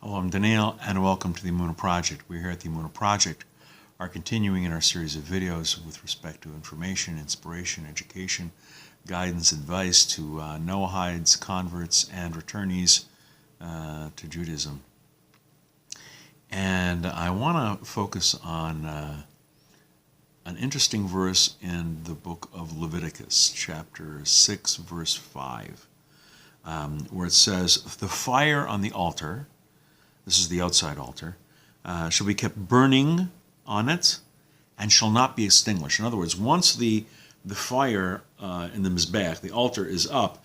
Hello, I'm Daniel, and welcome to the Emunah Project. We here at the Emunah Project are continuing in our series of videos with respect to information, inspiration, education, guidance, advice to Noahides, converts, and returnees to Judaism. And I want to focus on an interesting verse in the book of Leviticus, chapter 6, verse 5, where it says, "The fire on the altar," this is the outside altar, "shall be kept burning on it and shall not be extinguished." In other words, once the fire in the Mizbayach, the altar, is up,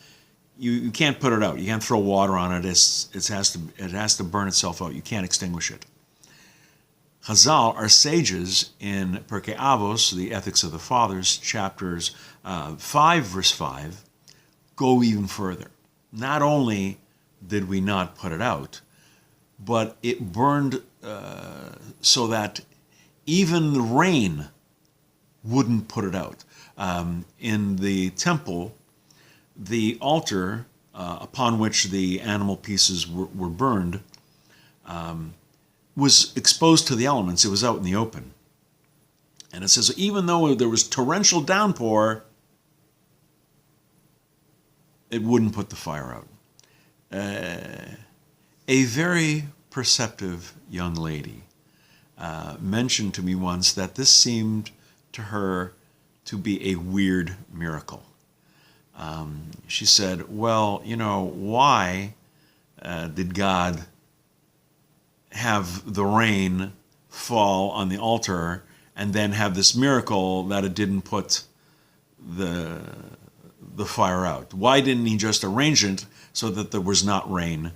you can't put it out. You can't throw water on it. It has to burn itself out. You can't extinguish it. Chazal, our sages, in Pirkei Avos, the Ethics of the Fathers, chapters 5, verse 5, go even further. Not only did we not put it out, but it burned so that even the rain wouldn't put it out. In the temple, the altar upon which the animal pieces were burned was exposed to the elements. It was out in the open. And it says, even though there was torrential downpour, it wouldn't put the fire out. A very perceptive young lady mentioned to me once that this seemed to her to be a weird miracle. She said, well, why did God have the rain fall on the altar and then have this miracle that it didn't put the fire out? Why didn't he just arrange it so that there was not rain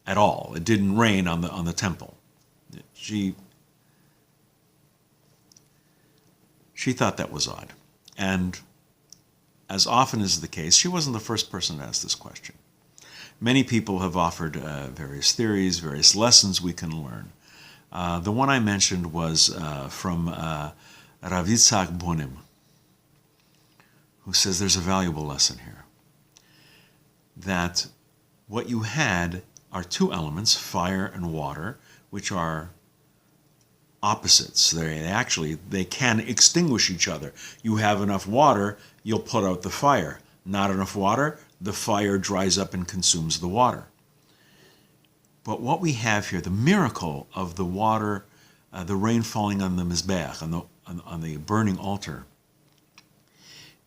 at all? It didn't rain on the temple. She thought that was odd. And as often is the case, she wasn't the first person to ask this question. Many people have offered various theories, various lessons we can learn. The one I mentioned was from Rav Yitzhak Bonim, who says there's a valuable lesson here. That what you had are two elements, fire and water, which are opposites. They can extinguish each other. You have enough water, you'll put out the fire. Not enough water, the fire dries up and consumes the water. But what we have here, the miracle of the water, the rain falling on the Mizbayach, on the burning altar,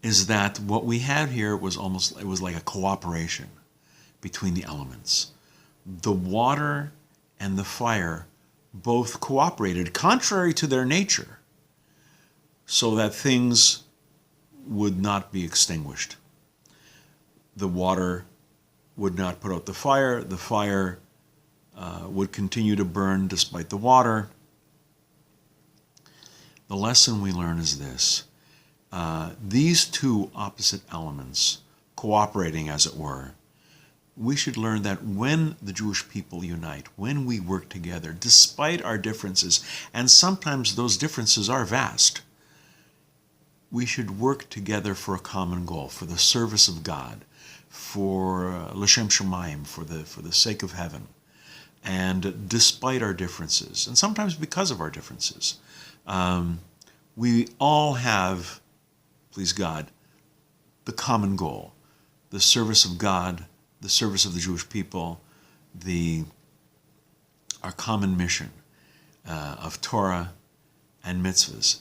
is that what we had here was it was like a cooperation between the elements. The water and the fire both cooperated, contrary to their nature, so that things would not be extinguished. The water would not put out the fire would continue to burn despite the water. The lesson we learn is this. These two opposite elements, cooperating as it were, we should learn that when the Jewish people unite, when we work together, despite our differences, and sometimes those differences are vast, we should work together for a common goal, for the service of God, for L'Shem Shamayim, for the sake of heaven. And despite our differences, and sometimes because of our differences, we all have, please God, the common goal, the service of God, the service of the Jewish people, our common mission of Torah and mitzvahs.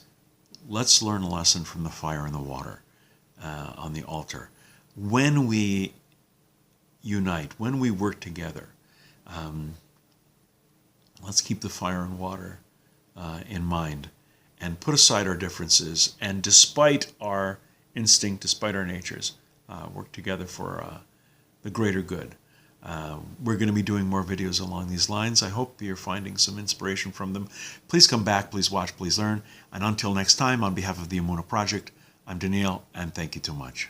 Let's learn a lesson from the fire and the water on the altar. When we unite, when we work together, let's keep the fire and water in mind and put aside our differences, and despite our instinct, despite our natures, work together for the greater good. We're going to be doing more videos along these lines. I hope you're finding some inspiration from them. Please come back, please watch, please learn. And until next time, on behalf of the Emunah Project, I'm Daniel, and thank you too much.